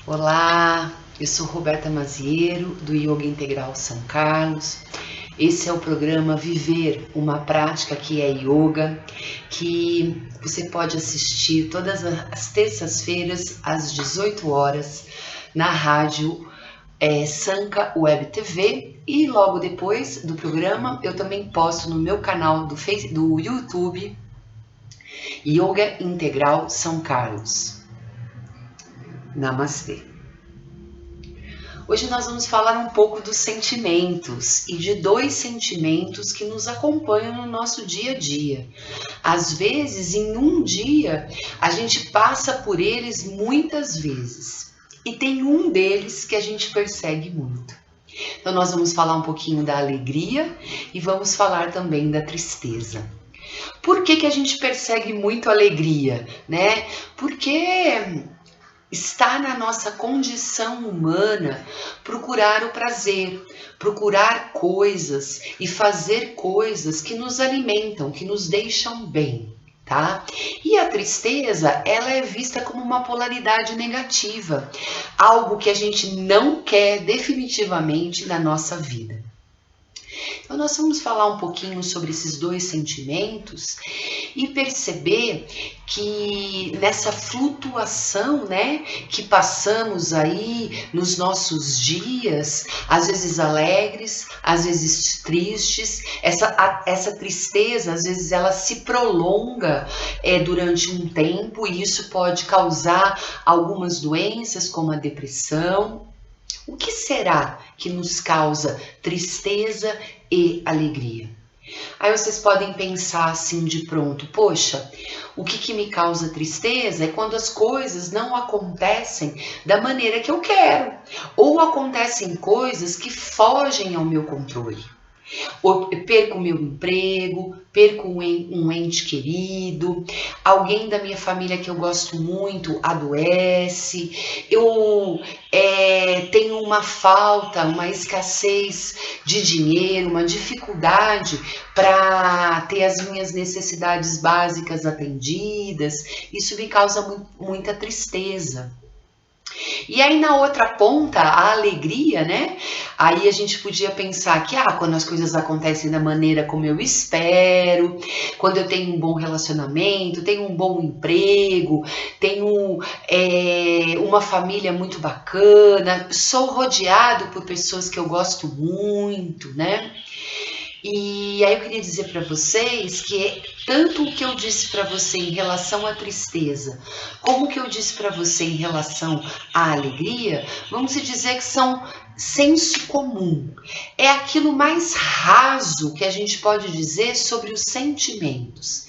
Olá, eu sou Roberta Maziero, do Yoga Integral São Carlos. Esse é o programa Viver uma Prática, que é Yoga, que você pode assistir todas as terças-feiras às 18 horas na rádio Sanka Web TV, e logo depois do programa eu também posto no meu canal do YouTube Yoga Integral São Carlos. Namastê. Hoje nós vamos falar um pouco dos sentimentos e de dois sentimentos que nos acompanham no nosso dia a dia. Às vezes, em um dia, a gente passa por eles muitas vezes e tem um deles que a gente persegue muito. Então nós vamos falar um pouquinho da alegria e vamos falar também da tristeza. Por que a gente persegue muito a alegria, né? Porque está na nossa condição humana procurar o prazer, procurar coisas e fazer coisas que nos alimentam, que nos deixam bem, tá? E a tristeza, ela é vista como uma polaridade negativa, algo que a gente não quer definitivamente na nossa vida. Então nós vamos falar um pouquinho sobre esses dois sentimentos e perceber que nessa flutuação, né, que passamos aí nos nossos dias, às vezes alegres, às vezes tristes, essa tristeza, às vezes ela se prolonga durante um tempo, e isso pode causar algumas doenças como a depressão. O que será que nos causa tristeza e alegria? Aí vocês podem pensar assim de pronto: poxa, o que me causa tristeza é quando as coisas não acontecem da maneira que eu quero, ou acontecem coisas que fogem ao meu controle. Ou perco o meu emprego, perco um ente querido, alguém da minha família que eu gosto muito adoece, eu tenho uma falta, uma escassez de dinheiro, uma dificuldade para ter as minhas necessidades básicas atendidas. Isso me causa muita tristeza. E aí na outra ponta, a alegria, né? Aí a gente podia pensar que quando as coisas acontecem da maneira como eu espero, quando eu tenho um bom relacionamento, tenho um bom emprego, tenho uma família muito bacana, sou rodeado por pessoas que eu gosto muito, né? E aí eu queria dizer para vocês que tanto o que eu disse para você em relação à tristeza, como o que eu disse para você em relação à alegria, vamos dizer que são senso comum. É aquilo mais raso que a gente pode dizer sobre os sentimentos.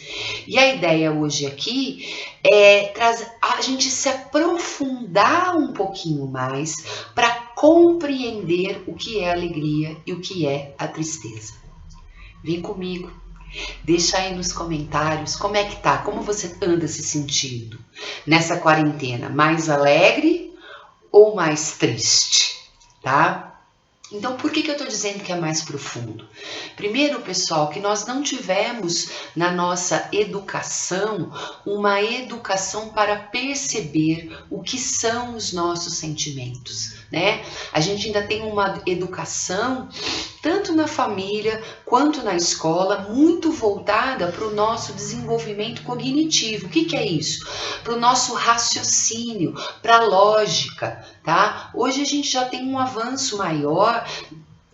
E a ideia hoje aqui é a gente se aprofundar um pouquinho mais para compreender o que é a alegria e o que é a tristeza. Vem comigo, deixa aí nos comentários como é que tá, como você anda se sentindo nessa quarentena, mais alegre ou mais triste, tá? Então, por que eu estou dizendo que é mais profundo? Primeiro, pessoal, que nós não tivemos na nossa educação uma educação para perceber o que são os nossos sentimentos, né? A gente ainda tem uma educação, tanto na família quanto na escola, muito voltada para o nosso desenvolvimento cognitivo. O que é isso? Para o nosso raciocínio, para a lógica, tá? Hoje a gente já tem um avanço maior,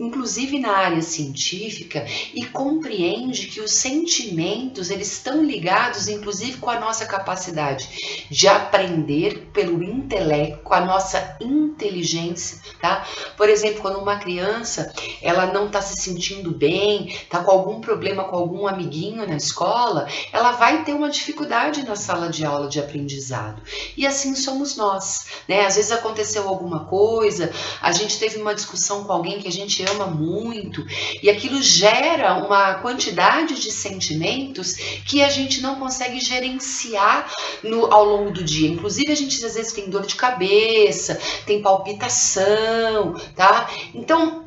inclusive na área científica, e compreende que os sentimentos, eles estão ligados inclusive com a nossa capacidade de aprender pelo intelecto, com a nossa inteligência, tá? Por exemplo, quando uma criança, ela não está se sentindo bem, está com algum problema com algum amiguinho na escola, ela vai ter uma dificuldade na sala de aula de aprendizado. E assim somos nós, né? Às vezes aconteceu alguma coisa, a gente teve uma discussão com alguém que a gente ama muito, e aquilo gera uma quantidade de sentimentos que a gente não consegue gerenciar ao longo do dia. Inclusive a gente às vezes tem dor de cabeça, tem palpitação, tá? Então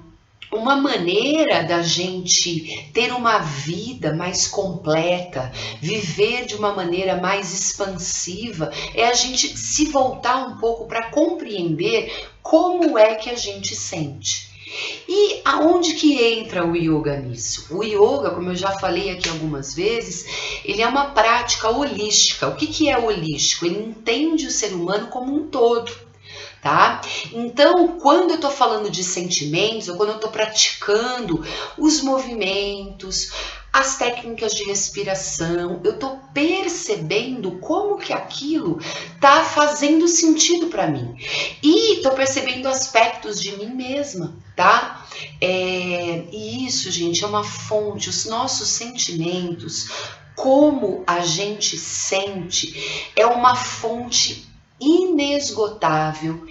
uma maneira da gente ter uma vida mais completa, viver de uma maneira mais expansiva, é a gente se voltar um pouco para compreender como é que a gente sente. E aonde que entra o yoga nisso? O yoga, como eu já falei aqui algumas vezes, ele é uma prática holística. O que que é holístico? Ele entende o ser humano como um todo. Tá? Então, quando eu tô falando de sentimentos, ou quando eu tô praticando os movimentos, as técnicas de respiração, eu tô percebendo como que aquilo tá fazendo sentido para mim. E tô percebendo aspectos de mim mesma, tá? E isso, gente, é uma fonte, os nossos sentimentos, como a gente sente, é uma fonte inesgotável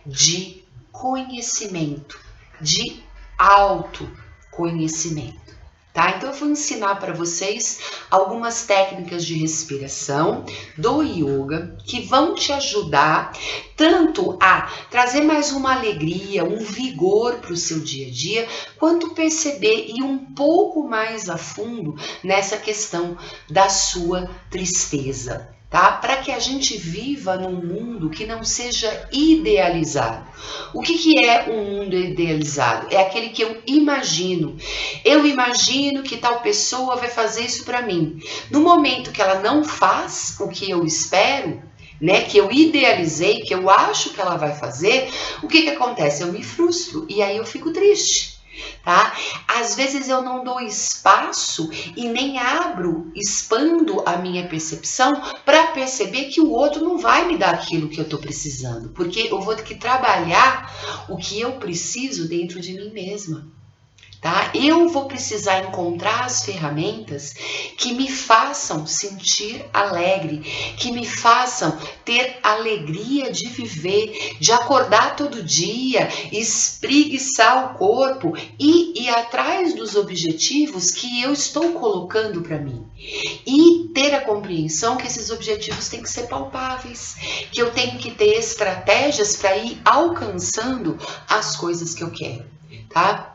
de conhecimento, de autoconhecimento, tá? Então eu vou ensinar para vocês algumas técnicas de respiração do yoga que vão te ajudar tanto a trazer mais uma alegria, um vigor para o seu dia a dia, quanto perceber e ir um pouco mais a fundo nessa questão da sua tristeza. Tá? Para que a gente viva num mundo que não seja idealizado. O que é um mundo idealizado? É aquele que eu imagino. Eu imagino que tal pessoa vai fazer isso para mim. No momento que ela não faz o que eu espero, né, que eu idealizei, que eu acho que ela vai fazer, o que acontece? Eu me frustro e aí eu fico triste. Tá? Às vezes eu não dou espaço e nem expando a minha percepção para perceber que o outro não vai me dar aquilo que eu estou precisando, porque eu vou ter que trabalhar o que eu preciso dentro de mim mesma. Tá? Eu vou precisar encontrar as ferramentas que me façam sentir alegre, que me façam ter alegria de viver, de acordar todo dia, espreguiçar o corpo e ir atrás dos objetivos que eu estou colocando para mim. E ter a compreensão que esses objetivos têm que ser palpáveis, que eu tenho que ter estratégias para ir alcançando as coisas que eu quero, tá?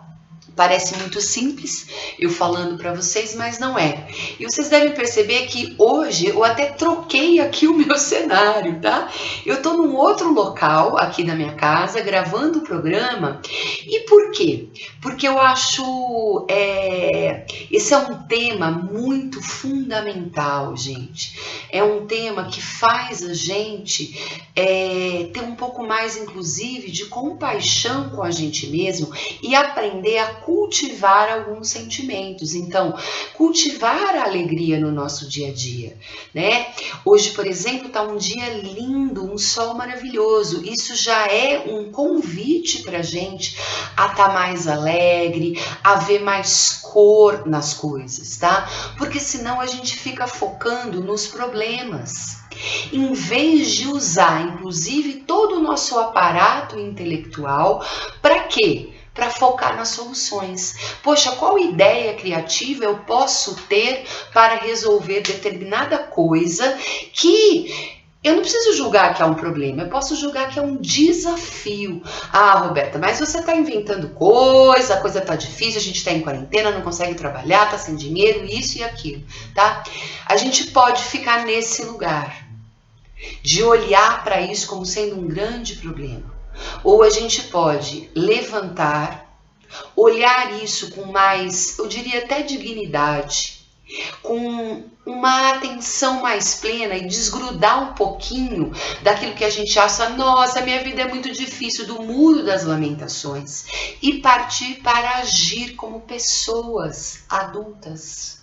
Parece muito simples eu falando para vocês, mas não é. E vocês devem perceber que hoje eu até troquei aqui o meu cenário, tá? Eu tô num outro local aqui na minha casa gravando o programa. E por quê? Porque eu acho esse é um tema muito fundamental, gente. É um tema que faz a gente ter um pouco mais, inclusive, de compaixão com a gente mesmo e aprender a cultivar alguns sentimentos. Então, cultivar a alegria no nosso dia a dia, né? Hoje, por exemplo, está um dia lindo, um sol maravilhoso. Isso já é um convite para a gente a estar mais alegre, a ver mais cor nas coisas, tá? Porque senão a gente fica focando nos problemas. Em vez de usar, inclusive, todo o nosso aparato intelectual, para quê? Para focar nas soluções. Poxa, qual ideia criativa eu posso ter para resolver determinada coisa que eu não preciso julgar que é um problema, eu posso julgar que é um desafio. Ah, Roberta, mas você está inventando coisa, a coisa está difícil, a gente está em quarentena, não consegue trabalhar, está sem dinheiro, isso e aquilo, tá? A gente pode ficar nesse lugar de olhar para isso como sendo um grande problema. Ou a gente pode levantar, olhar isso com mais, eu diria até dignidade, com uma atenção mais plena e desgrudar um pouquinho daquilo que a gente acha, nossa, minha vida é muito difícil, do muro das lamentações, e partir para agir como pessoas adultas,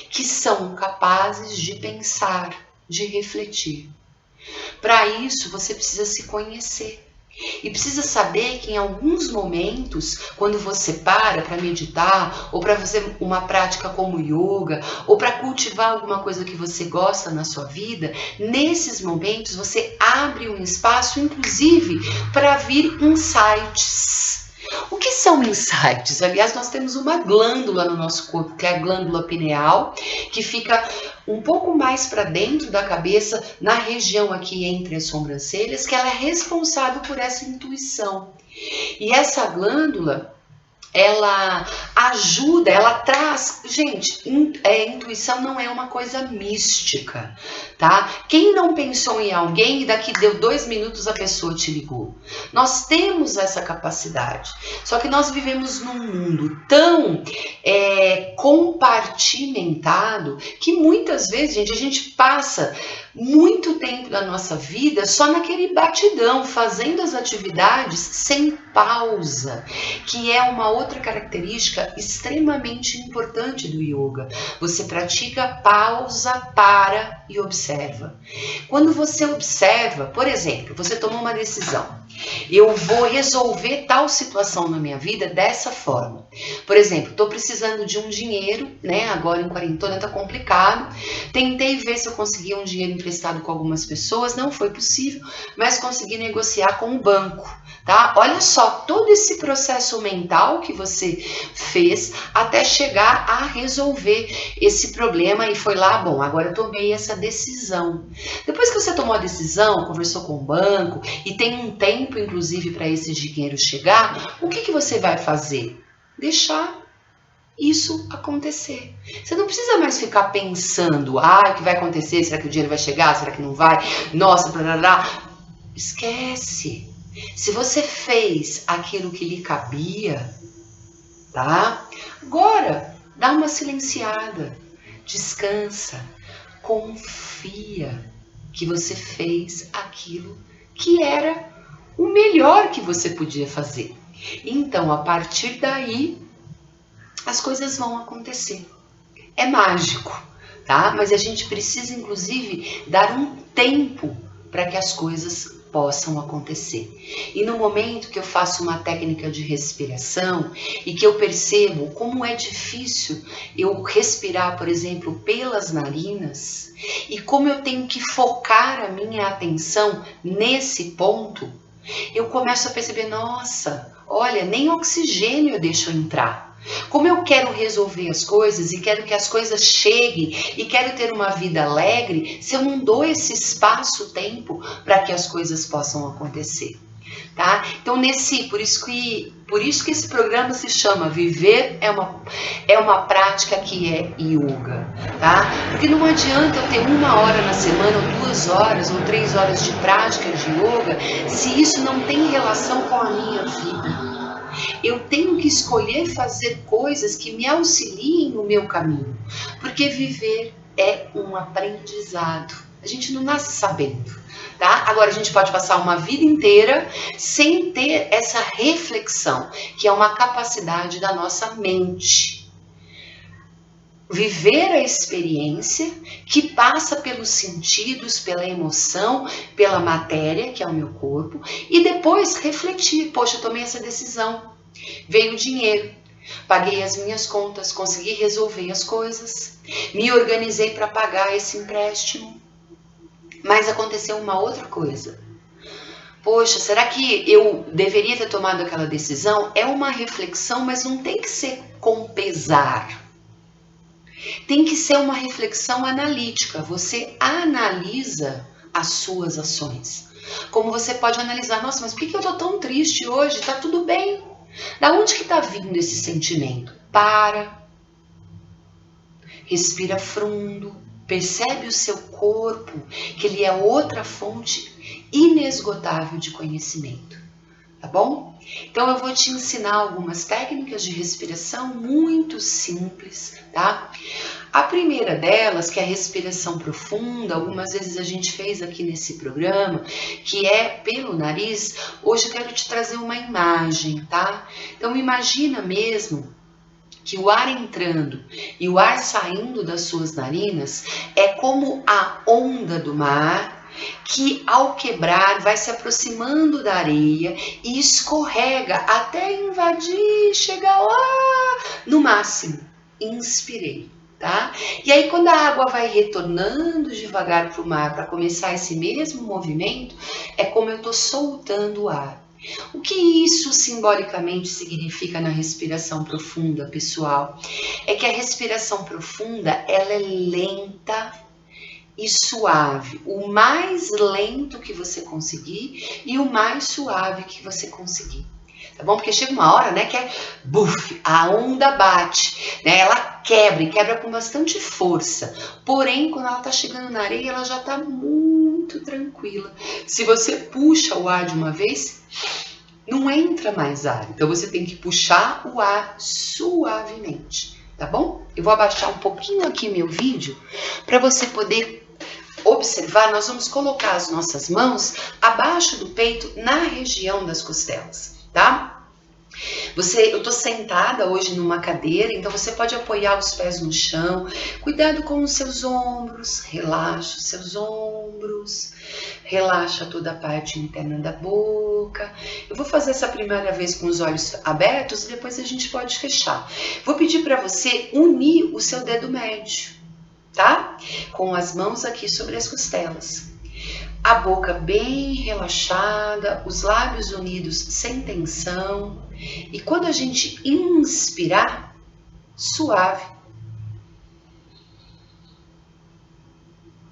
que são capazes de pensar, de refletir. Para isso, você precisa se conhecer. E precisa saber que em alguns momentos, quando você para meditar, ou para fazer uma prática como yoga, ou para cultivar alguma coisa que você gosta na sua vida, nesses momentos você abre um espaço, inclusive, para vir insights. O que são insights? Aliás, nós temos uma glândula no nosso corpo, que é a glândula pineal, que fica um pouco mais para dentro da cabeça, na região aqui entre as sobrancelhas, que ela é responsável por essa intuição. E essa glândula, ela ajuda, ela traz. Gente, intuição não é uma coisa mística, tá? Quem não pensou em alguém e daqui deu 2 minutos a pessoa te ligou? Nós temos essa capacidade, só que nós vivemos num mundo tão compartimentado que muitas vezes, gente, a gente passa muito tempo da nossa vida só naquele batidão, fazendo as atividades sem pausa, que é uma outra característica extremamente importante do yoga. Você pratica pausa, para e observa. Quando você observa, por exemplo, você tomou uma decisão. Eu vou resolver tal situação na minha vida dessa forma. Por exemplo, estou precisando de um dinheiro, né? Agora em quarentena tá complicado. Tentei ver se eu conseguia um dinheiro emprestado com algumas pessoas, não foi possível, mas consegui negociar com o banco, tá? Olha só todo esse processo mental que você fez até chegar a resolver esse problema e foi lá, bom, agora eu tomei essa decisão. Depois que você tomou a decisão, conversou com o banco e tem um tempo, inclusive, para esse dinheiro chegar, o que você vai fazer? Deixar isso acontecer. Você não precisa mais ficar pensando, o que vai acontecer? Será que o dinheiro vai chegar? Será que não vai? Nossa, blá. Esquece. Se você fez aquilo que lhe cabia, tá? Agora, dá uma silenciada, descansa, confia que você fez aquilo que era o melhor que você podia fazer. Então, a partir daí, as coisas vão acontecer. É mágico, tá? Mas a gente precisa, inclusive, dar um tempo para que as coisas possam acontecer. E no momento que eu faço uma técnica de respiração e que eu percebo como é difícil eu respirar, por exemplo, pelas narinas, e como eu tenho que focar a minha atenção nesse ponto, eu começo a perceber, nossa, olha, nem oxigênio eu deixo entrar. Como eu quero resolver as coisas e quero que as coisas cheguem e quero ter uma vida alegre, se eu não dou esse espaço-tempo para que as coisas possam acontecer, tá? Então por isso que esse programa se chama Viver é uma prática que é yoga, tá? Porque não adianta eu ter 1 hora na semana, ou 2 horas, ou 3 horas de prática de yoga, se isso não tem relação com a minha vida. Eu tenho que escolher fazer coisas que me auxiliem no meu caminho, porque viver é um aprendizado. A gente não nasce sabendo, tá? Agora a gente pode passar uma vida inteira sem ter essa reflexão, que é uma capacidade da nossa mente. Viver a experiência que passa pelos sentidos, pela emoção, pela matéria, que é o meu corpo, e depois refletir, poxa, eu tomei essa decisão, veio o dinheiro, paguei as minhas contas, consegui resolver as coisas, me organizei para pagar esse empréstimo, mas aconteceu uma outra coisa. Poxa, será que eu deveria ter tomado aquela decisão? É uma reflexão, mas não tem que ser com pesar. Tem que ser uma reflexão analítica. Você analisa as suas ações. Como você pode analisar, nossa, mas por que eu tô tão triste hoje? Tá tudo bem. Da onde que tá vindo esse sentimento? Para. Respira fundo. Percebe o seu corpo, que ele é outra fonte inesgotável de conhecimento. Tá bom? Então eu vou te ensinar algumas técnicas de respiração muito simples, tá? A primeira delas, que é a respiração profunda, algumas vezes a gente fez aqui nesse programa, que é pelo nariz. Hoje eu quero te trazer uma imagem, tá? Então imagina mesmo que o ar entrando e o ar saindo das suas narinas é como a onda do mar, que ao quebrar vai se aproximando da areia e escorrega até invadir, chegar lá no máximo. Inspirei, tá? E aí quando a água vai retornando devagar para o mar para começar esse mesmo movimento, é como eu estou soltando o ar. O que isso simbolicamente significa na respiração profunda, pessoal? É que a respiração profunda, ela é lenta e suave, o mais lento que você conseguir e o mais suave que você conseguir. tá bom? Porque chega uma hora, né, que é buf, a onda bate, né? Ela quebra e quebra com bastante força. Porém, quando ela tá chegando na areia, ela já tá muito tranquila. Se você puxa o ar de uma vez, não entra mais ar. Então você tem que puxar o ar suavemente, tá bom? Eu vou abaixar um pouquinho aqui meu vídeo para você poder observar. Nós vamos colocar as nossas mãos abaixo do peito, na região das costelas, tá? Eu tô sentada hoje numa cadeira, então você pode apoiar os pés no chão. Cuidado com os seus ombros, relaxa os seus ombros, relaxa toda a parte interna da boca. Eu vou fazer essa primeira vez com os olhos abertos e depois a gente pode fechar. Vou pedir para você unir o seu dedo médio, tá? Com as mãos aqui sobre as costelas. A boca bem relaxada, os lábios unidos sem tensão. E quando a gente inspirar, suave.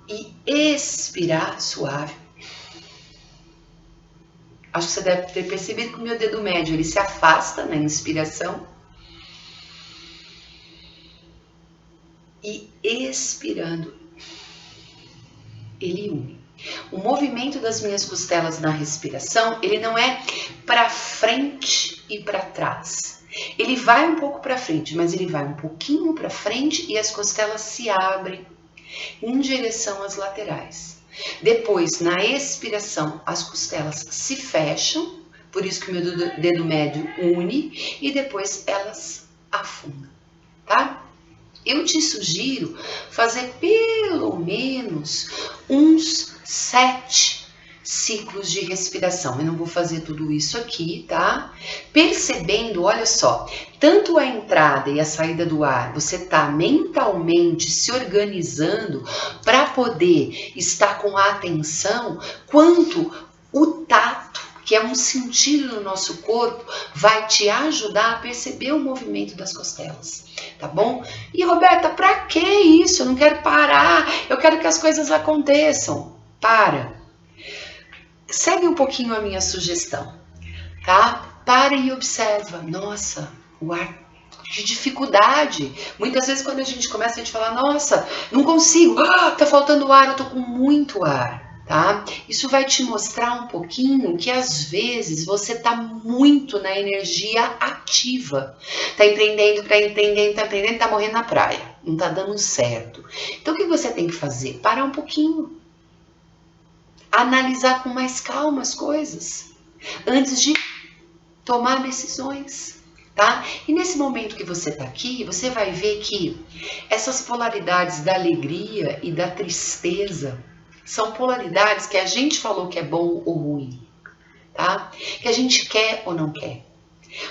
E expirar, suave. Acho que você deve ter percebido que o meu dedo médio ele se afasta na inspiração. E expirando, ele une. O movimento das minhas costelas na respiração, ele não é para frente e para trás. Ele vai um pouco para frente, mas ele vai um pouquinho para frente e as costelas se abrem em direção às laterais. Depois, na expiração, as costelas se fecham, por isso que o meu dedo médio une, e depois elas afundam, tá? Eu te sugiro fazer pelo menos uns 7 ciclos de respiração. Eu não vou fazer tudo isso aqui, tá? Percebendo, olha só, tanto a entrada e a saída do ar, você tá mentalmente se organizando para poder estar com a atenção, quanto o tato, que é um sentido no nosso corpo, vai te ajudar a perceber o movimento das costelas, tá bom? E Roberta, pra que isso? Eu não quero parar, eu quero que as coisas aconteçam. Para. Segue um pouquinho a minha sugestão, tá? Para e observa. Nossa, o ar, que dificuldade. Muitas vezes quando a gente começa, a gente fala, nossa, não consigo, tá faltando ar, eu tô com muito ar. Tá? Isso vai te mostrar um pouquinho que às vezes você tá muito na energia ativa. Tá empreendendo, tá morrendo na praia. Não tá dando certo. Então o que você tem que fazer? Parar um pouquinho. Analisar com mais calma as coisas. Antes de tomar decisões. Tá? E nesse momento que você tá aqui, você vai ver que essas polaridades da alegria e da tristeza são polaridades que a gente falou que é bom ou ruim, tá? Que a gente quer ou não quer.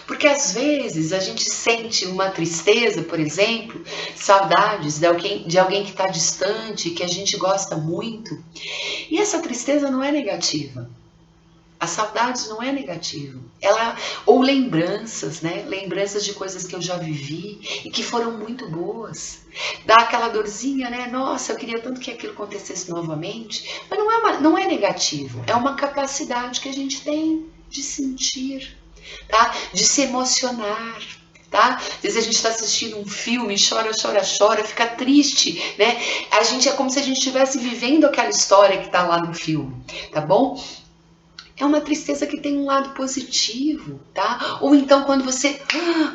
Porque às vezes a gente sente uma tristeza, por exemplo, saudades de alguém que está distante, que a gente gosta muito. E essa tristeza não é negativa. As saudades não é negativo. Ou lembranças, né? Lembranças de coisas que eu já vivi e que foram muito boas. Dá aquela dorzinha, né? Nossa, eu queria tanto que aquilo acontecesse novamente. Mas não é negativo. É uma capacidade que a gente tem de sentir, tá? De se emocionar. Tá? Às vezes a gente está assistindo um filme, chora, fica triste, né? A gente é como se a gente estivesse vivendo aquela história que está lá no filme, tá bom? É uma tristeza que tem um lado positivo, tá? Ou então quando você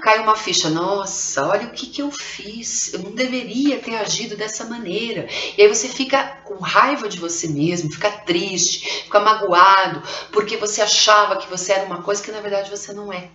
cai uma ficha, nossa, olha o que eu fiz, eu não deveria ter agido dessa maneira. E aí você fica com raiva de você mesmo, fica triste, fica magoado, porque você achava que você era uma coisa que na verdade você não é.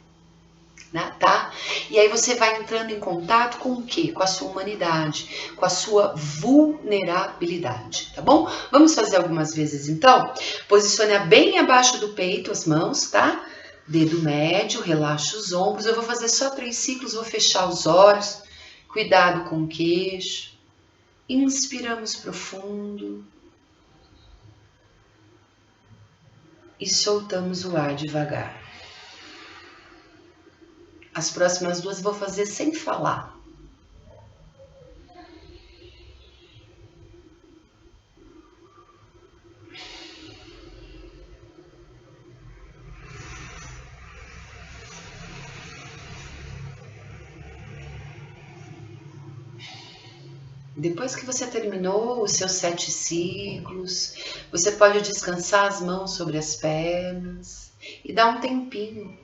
Né, tá? E aí você vai entrando em contato com o quê? Com a sua humanidade, com a sua vulnerabilidade, tá bom? Vamos fazer algumas vezes então? Posicione bem abaixo do peito as mãos, tá? Dedo médio, relaxa os ombros. Eu vou fazer só 3 ciclos, vou fechar os olhos. Cuidado com o queixo. Inspiramos profundo. E soltamos o ar devagar. As próximas 2 eu vou fazer sem falar. Depois que você terminou os seus 7 ciclos, você pode descansar as mãos sobre as pernas e dar um tempinho.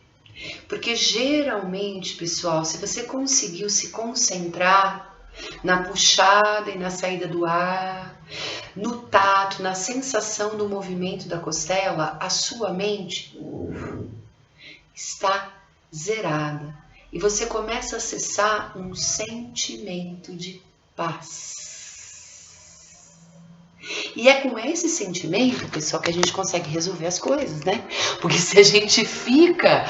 Porque geralmente, pessoal, se você conseguiu se concentrar na puxada e na saída do ar, no tato, na sensação do movimento da costela, a sua mente está zerada. E você começa a acessar um sentimento de paz. E é com esse sentimento, pessoal, que a gente consegue resolver as coisas, né? Porque se a gente fica,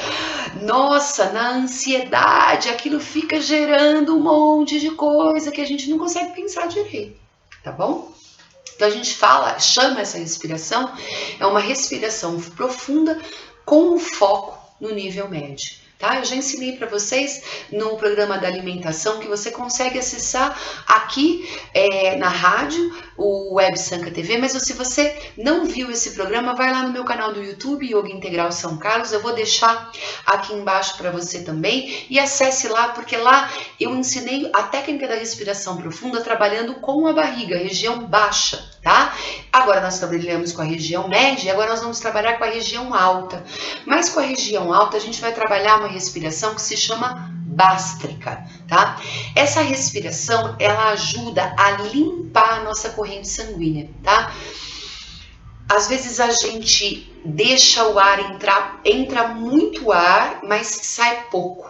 nossa, na ansiedade, aquilo fica gerando um monte de coisa que a gente não consegue pensar direito, tá bom? Então a gente chama essa respiração, é uma respiração profunda com o foco no nível médio. Tá? Eu já ensinei para vocês no programa da alimentação que você consegue acessar aqui na rádio, o Web Sanka TV, mas se você não viu esse programa, vai lá no meu canal do YouTube, Yoga Integral São Carlos, eu vou deixar aqui embaixo para você também e acesse lá, porque lá eu ensinei a técnica da respiração profunda trabalhando com a barriga, região baixa, tá? Agora nós trabalhamos com a região média e agora nós vamos trabalhar com a região alta, mas com a região alta a gente vai trabalhar uma respiração que se chama bástrica, tá? Essa respiração, ela ajuda a limpar a nossa corrente sanguínea, tá? Às vezes a gente deixa o ar entrar, entra muito ar, mas sai pouco,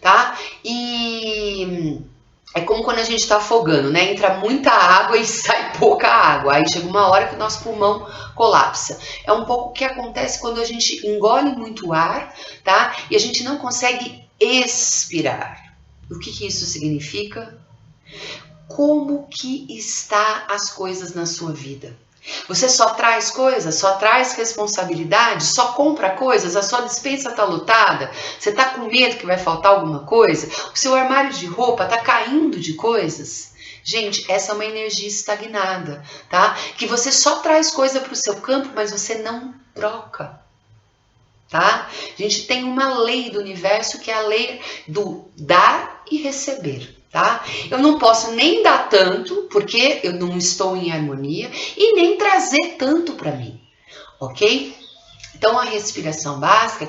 tá? E é como quando a gente está afogando, né? Entra muita água e sai pouca água. Aí chega uma hora que o nosso pulmão colapsa. É um pouco o que acontece quando a gente engole muito ar, tá? E a gente não consegue expirar. O que isso significa? Como que está as coisas na sua vida? Você só traz coisas, só traz responsabilidade, só compra coisas, a sua despensa está lotada, você está com medo que vai faltar alguma coisa, o seu armário de roupa está caindo de coisas. Gente, essa é uma energia estagnada, tá? Que você só traz coisa para o seu campo, mas você não troca, tá? A gente tem uma lei do universo que é a lei do dar e receber. Tá? Eu não posso nem dar tanto, porque eu não estou em harmonia, e nem trazer tanto para mim, ok? Então a respiração básica,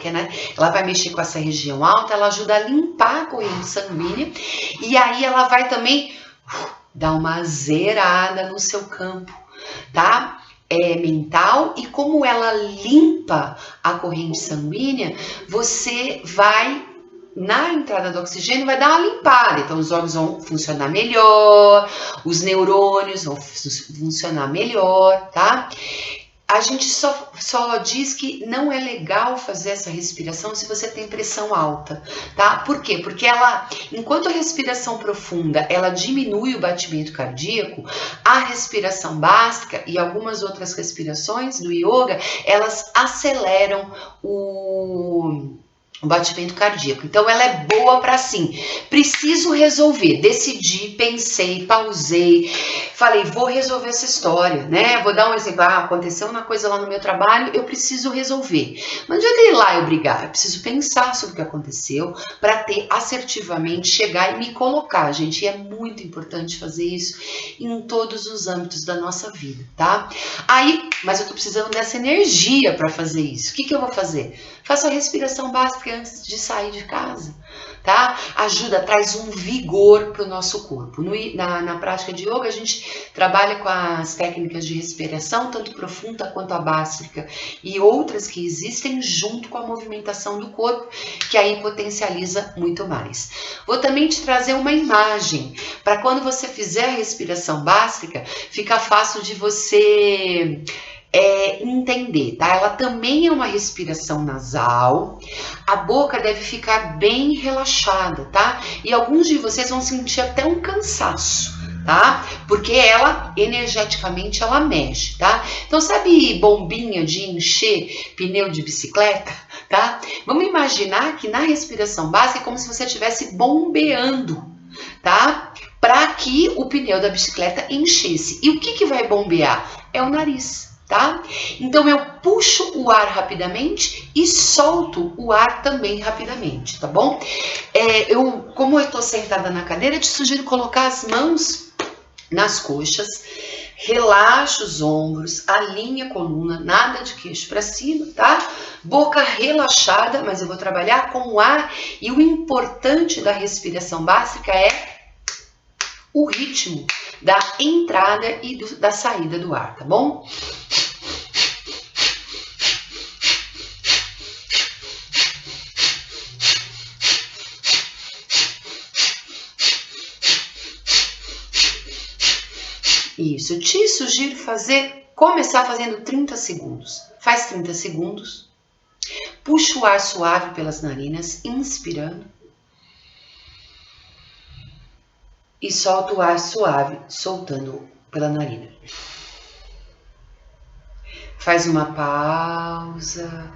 ela vai mexer com essa região alta, ela ajuda a limpar a corrente sanguínea, e aí ela vai também dar uma zerada no seu campo, tá? Mental, e como ela limpa a corrente sanguínea, você vai... Na entrada do oxigênio vai dar uma limpada, então os órgãos vão funcionar melhor, os neurônios vão funcionar melhor, tá? A gente só diz que não é legal fazer essa respiração se você tem pressão alta, tá? Por quê? Porque enquanto a respiração profunda, ela diminui o batimento cardíaco, a respiração básica e algumas outras respirações do yoga, elas aceleram o batimento cardíaco. Então ela é boa para assim, preciso resolver, decidi, pensei, pausei, falei, vou resolver essa história, né? Vou dar um exemplo, aconteceu uma coisa lá no meu trabalho, eu preciso resolver. Não adianta ir lá e brigar, eu preciso pensar sobre o que aconteceu para ter assertivamente, chegar e me colocar, gente, e é muito importante fazer isso em todos os âmbitos da nossa vida, tá? Mas eu tô precisando dessa energia para fazer isso. O que eu vou fazer? Faça a respiração básica antes de sair de casa, tá? Ajuda, traz um vigor para o nosso corpo. Na prática de yoga, a gente trabalha com as técnicas de respiração, tanto profunda quanto a básica, e outras que existem junto com a movimentação do corpo, que aí potencializa muito mais. Vou também te trazer uma imagem, para quando você fizer a respiração básica, fica fácil de você... entender, tá? Ela também é uma respiração nasal, a boca deve ficar bem relaxada, tá? E alguns de vocês vão sentir até um cansaço, tá? Porque ela, energeticamente, ela mexe, tá? Então, sabe bombinha de encher pneu de bicicleta, tá? Vamos imaginar que na respiração básica é como se você estivesse bombeando, tá? Para que o pneu da bicicleta enchesse. E o que vai bombear? É o nariz. Tá? Então eu puxo o ar rapidamente e solto o ar também rapidamente, tá bom? Como eu tô sentada na cadeira, eu te sugiro colocar as mãos nas coxas, relaxa os ombros, alinha a coluna, nada de queixo para cima, tá? Boca relaxada, mas eu vou trabalhar com o ar, e o importante da respiração básica é o ritmo da entrada e da saída do ar, tá bom? Isso, eu te sugiro começar fazendo 30 segundos. Faz 30 segundos, puxa o ar suave pelas narinas, inspirando, e solta o ar suave, soltando pela narina. Faz uma pausa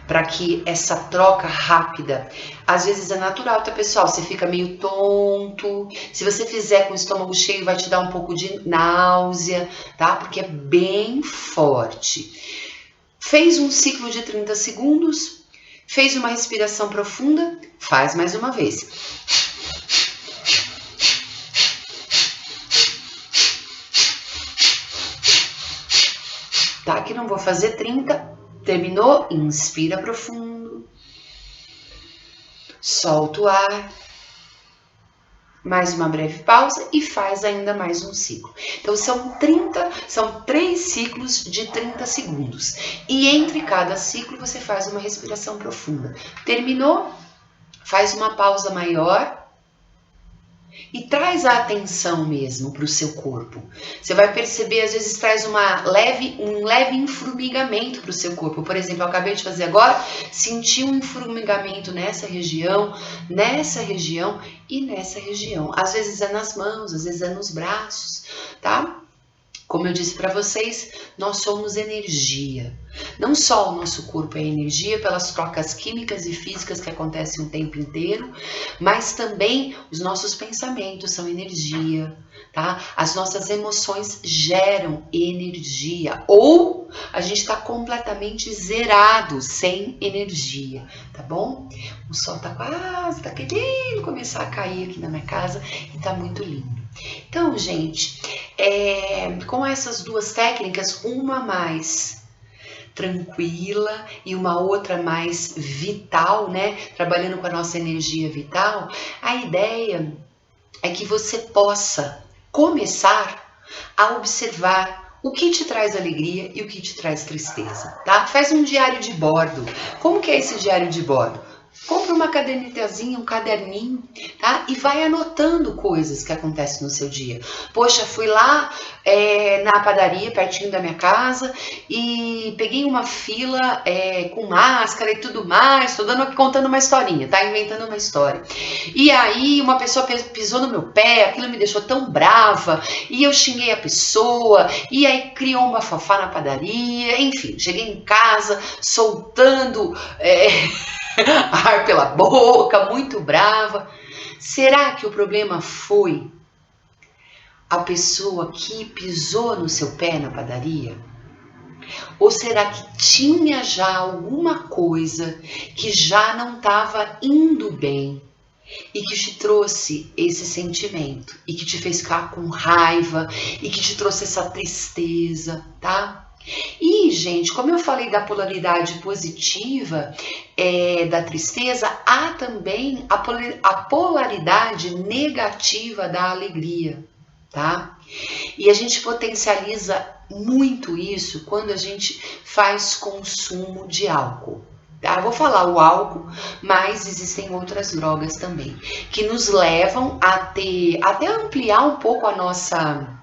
para que essa troca rápida, às vezes é natural, tá, pessoal? Você fica meio tonto. Se você fizer com o estômago cheio, vai te dar um pouco de náusea, tá? Porque é bem forte. Fez um ciclo de 30 segundos, fez uma respiração profunda, faz mais uma vez. Tá? Aqui não vou fazer 30. Terminou? Inspira profundo. Solta o ar. Mais uma breve pausa e faz ainda mais um ciclo. Então são 3 ciclos de 30 segundos. E entre cada ciclo você faz uma respiração profunda. Terminou? Faz uma pausa maior. E traz a atenção mesmo para o seu corpo. Você vai perceber, às vezes traz um leve informigamento para o seu corpo. Por exemplo, eu acabei de fazer agora, senti um informigamento nessa região e nessa região. Às vezes é nas mãos, às vezes é nos braços, tá? Como eu disse para vocês, nós somos energia. Não só o nosso corpo é energia pelas trocas químicas e físicas que acontecem o tempo inteiro, mas também os nossos pensamentos são energia, tá? As nossas emoções geram energia. Ou a gente está completamente zerado, sem energia, tá bom? O sol tá querendo começar a cair aqui na minha casa e tá muito lindo. Então, gente, com essas duas técnicas, uma mais tranquila e uma outra mais vital, né? Trabalhando com a nossa energia vital, a ideia é que você possa começar a observar o que te traz alegria e o que te traz tristeza, tá? Faz um diário de bordo. Como que é esse diário de bordo? Compra uma cadernetazinha, um caderninho, tá? E vai anotando coisas que acontecem no seu dia. Poxa, fui lá na padaria, pertinho da minha casa, e peguei uma fila com máscara e tudo mais. Tô contando uma historinha, tá? Inventando uma história. E aí uma pessoa pisou no meu pé, aquilo me deixou tão brava, e eu xinguei a pessoa, e aí criou uma fofá na padaria. Enfim, cheguei em casa soltando... ar pela boca, muito brava. Será que o problema foi a pessoa que pisou no seu pé na padaria? Ou será que tinha já alguma coisa que já não estava indo bem e que te trouxe esse sentimento e que te fez ficar com raiva e que te trouxe essa tristeza, tá? E, gente, como eu falei da polaridade positiva da tristeza, há também a polaridade negativa da alegria, tá? E a gente potencializa muito isso quando a gente faz consumo de álcool. Tá? Eu vou falar o álcool, mas existem outras drogas também, que nos levam a até ampliar um pouco a nossa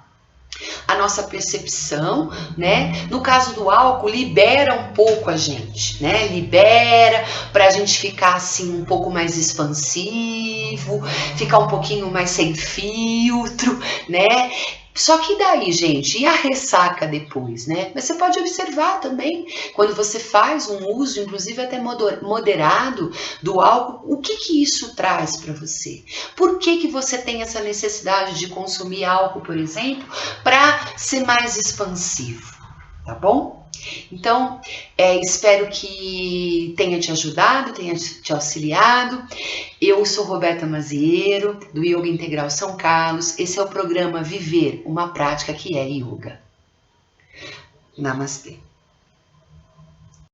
percepção, né? No caso do álcool, libera um pouco a gente, né? Libera pra gente ficar assim um pouco mais expansivo, ficar um pouquinho mais sem filtro, né? Só que daí, gente, e a ressaca depois, né? Mas você pode observar também, quando você faz um uso, inclusive até moderado do álcool, o que isso traz para você? Por que você tem essa necessidade de consumir álcool, por exemplo, para ser mais expansivo, tá bom? Então, espero que tenha te ajudado, tenha te auxiliado. Eu sou Roberta Mazieiro, do Yoga Integral São Carlos. Esse é o programa Viver uma Prática que é Yoga. Namastê.